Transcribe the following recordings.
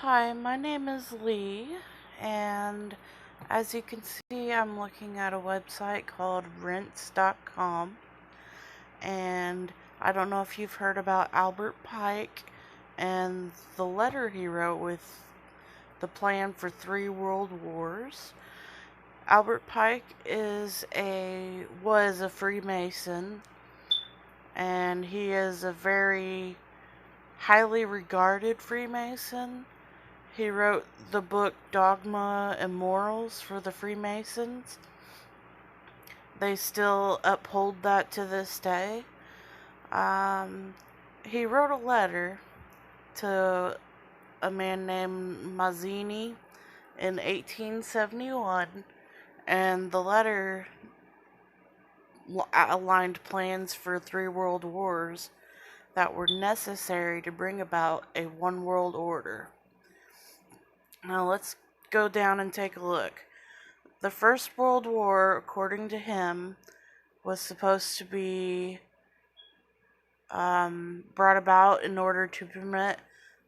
Hi, my name is Lee, and as you can see, I'm looking at a website called rents.com. And I don't know if you've heard about Albert Pike and the letter he wrote with the plan for 3 world wars. Albert Pike was a Freemason, and he is a very highly regarded Freemason. He wrote the book Dogma and Morals for the Freemasons. They still uphold that to this day. He wrote a letter to a man named Mazzini in 1871, and the letter outlined plans for 3 world wars that were necessary to bring about a one world order. Now let's go down and take a look. The First World War, according to him, was supposed to be brought about in order to permit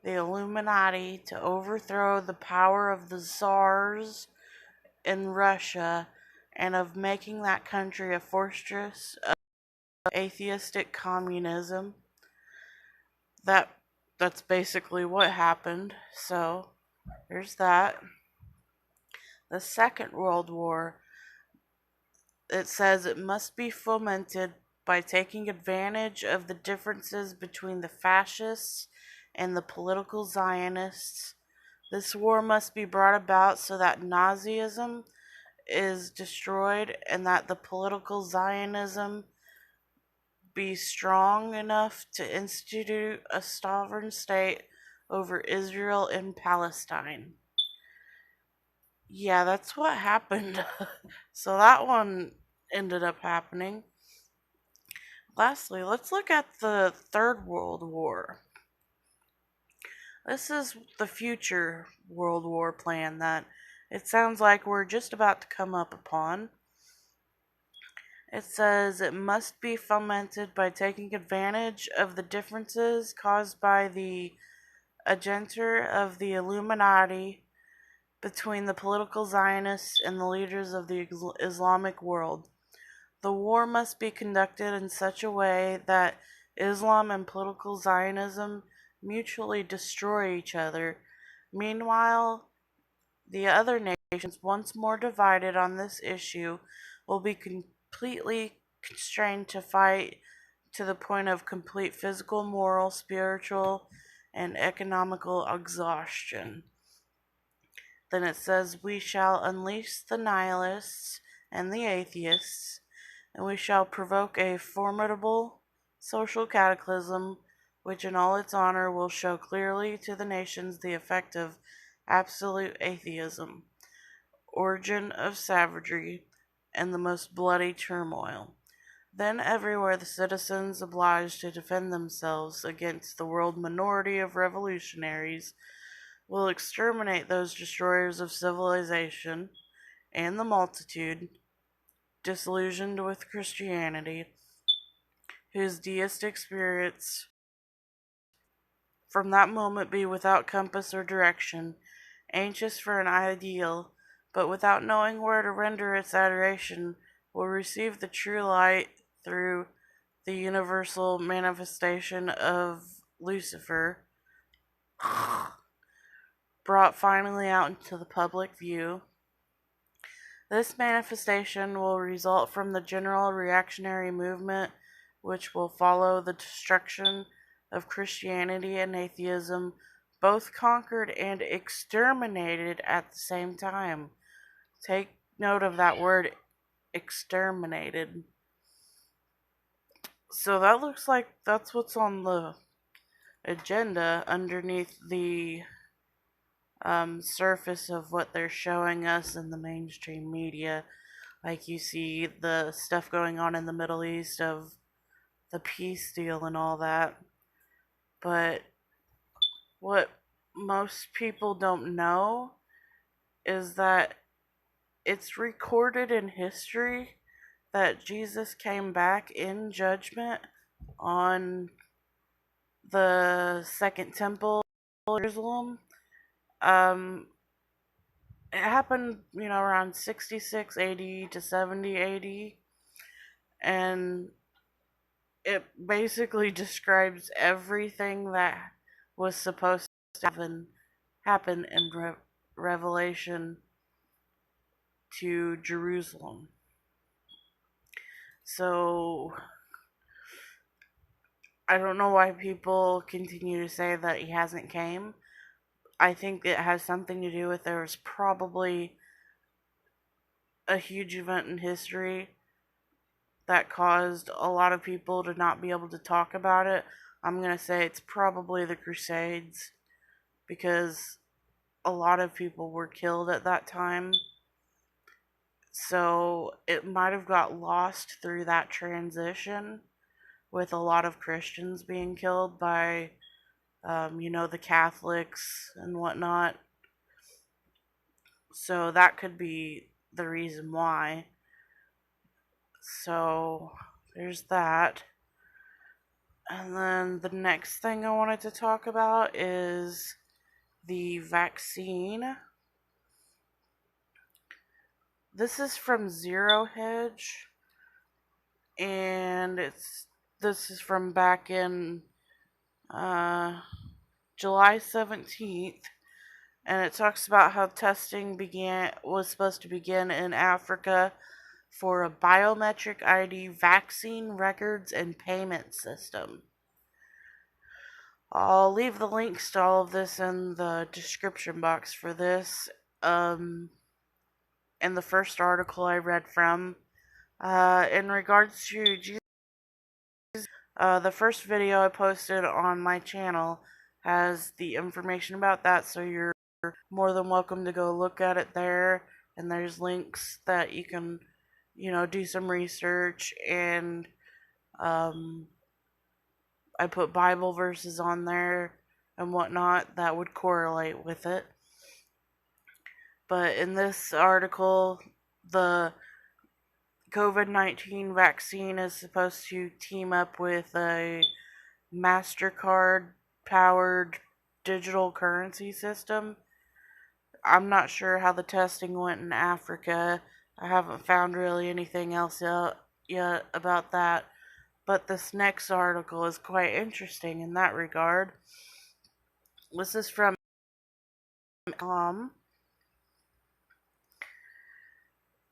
the Illuminati to overthrow the power of the Tsars in Russia and of making that country a fortress of atheistic communism. That's basically what happened. So there's that. The Second World War, it says it must be fomented by taking advantage of the differences between the fascists and the political Zionists. This war must be brought about so that Nazism is destroyed and that the political Zionism be strong enough to institute a sovereign state over Israel and Palestine. Yeah, that's what happened. So that one ended up happening. Lastly, let's look at the Third World War. This is the future World War plan that it sounds like we're just about to come up upon. It says it must be fomented by taking advantage of the differences caused by the agenda of the Illuminati between the political Zionists and the leaders of the Islamic world. The war must be conducted in such a way that Islam and political Zionism mutually destroy each other. Meanwhile, the other nations, once more divided on this issue, will be completely constrained to fight to the point of complete physical, moral, spiritual, and economical exhaustion. Then it says, we shall unleash the nihilists and the atheists, and we shall provoke a formidable social cataclysm, which in all its honor will show clearly to the nations the effect of absolute atheism, origin of savagery, and the most bloody turmoil. Then everywhere the citizens obliged to defend themselves against the world minority of revolutionaries will exterminate those destroyers of civilization and the multitude, disillusioned with Christianity, whose deistic spirits from that moment be without compass or direction, anxious for an ideal, but without knowing where to render its adoration, will receive the true light through the universal manifestation of Lucifer, brought finally out into the public view. This manifestation will result from the general reactionary movement which will follow the destruction of Christianity and atheism, both conquered and exterminated at the same time. Take note of that word, exterminated. So that looks like that's what's on the agenda underneath the surface of what they're showing us in the mainstream media. Like you see the stuff going on in the Middle East of the peace deal and all that. But what most people don't know is that it's recorded in history that Jesus came back in judgment on the Second Temple in Jerusalem It happened, around 66 AD to 70 AD, and it basically describes everything that was supposed to happen in Revelation to Jerusalem. So I don't know why people continue to say that he hasn't came. I think it has something to do with there was probably a huge event in history that caused a lot of people to not be able to talk about it. I'm going to say it's probably the Crusades, because a lot of people were killed at that time. So it might have got lost through that transition, with a lot of Christians being killed by, the Catholics and whatnot. So that could be the reason why. So there's that. And then the next thing I wanted to talk about is the vaccine. This is from Zero Hedge, and this is from back in July 17th, and it talks about how testing was supposed to begin in Africa for a biometric ID vaccine records and payment system. I'll leave the links to all of this in the description box for this. In the first article I read from, in regards to Jesus, the first video I posted on my channel has the information about that, so you're more than welcome to go look at it there. And there's links that you can, do some research, and I put Bible verses on there and whatnot that would correlate with it. But in this article, the COVID-19 vaccine is supposed to team up with a MasterCard powered digital currency system. I'm not sure how the testing went in Africa. I haven't found really anything else yet about that. But this next article is quite interesting in that regard. This is from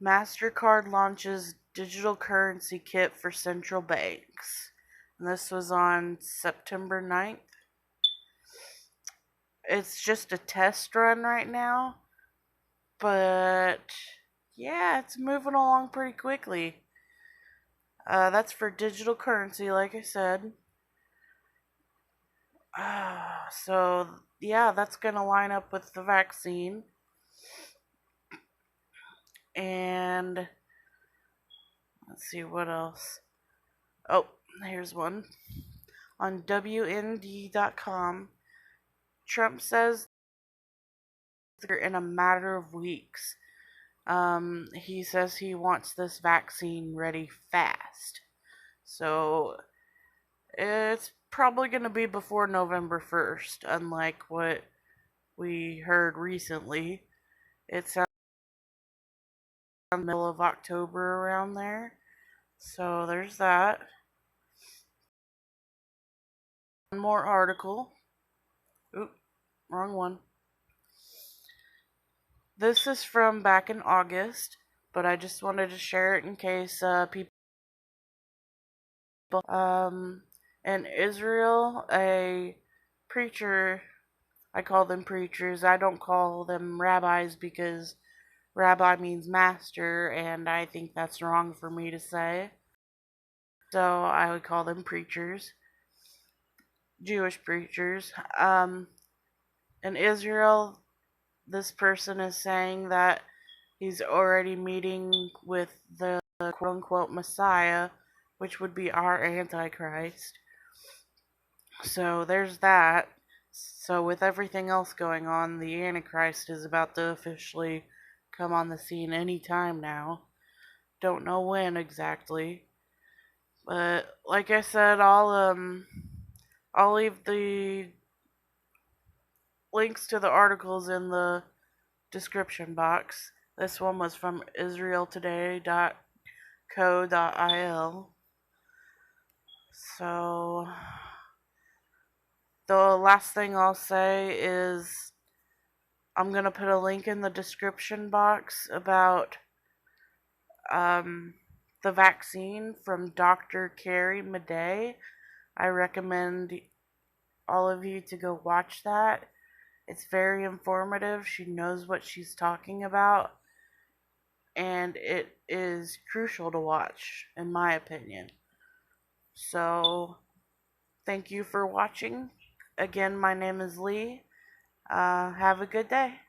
MasterCard launches digital currency kit for central banks. And this was on September 9th. It's just a test run right now, but yeah, it's moving along pretty quickly. That's for digital currency, like I said. So yeah, that's gonna line up with the vaccine. And let's see what else. Oh, here's one. On WND.com, Trump says in a matter of weeks. He says he wants this vaccine ready fast. So it's probably going to be before November 1st, unlike what we heard recently. It sounds like the middle of October around there. So there's that. One more article. Oop, wrong one. This is from back in August, but I just wanted to share it in case people. In Israel, a preacher, I call them preachers, I don't call them rabbis because rabbi means master, and I think that's wrong for me to say. So I would call them preachers, Jewish preachers. In Israel, this person is saying that he's already meeting with the quote unquote Messiah, which would be our Antichrist. So there's that. So with everything else going on, the Antichrist is about to officially come on the scene anytime now. Don't know when exactly. But like I said, I'll leave the links to the articles in the description box. This one was from israeltoday.co.il. So, the last thing I'll say is I'm going to put a link in the description box about the vaccine from Dr. Carrie Madej. I recommend all of you to go watch that. It's very informative. She knows what she's talking about, and it is crucial to watch, in my opinion. So, thank you for watching. Again, my name is Lee. Have a good day.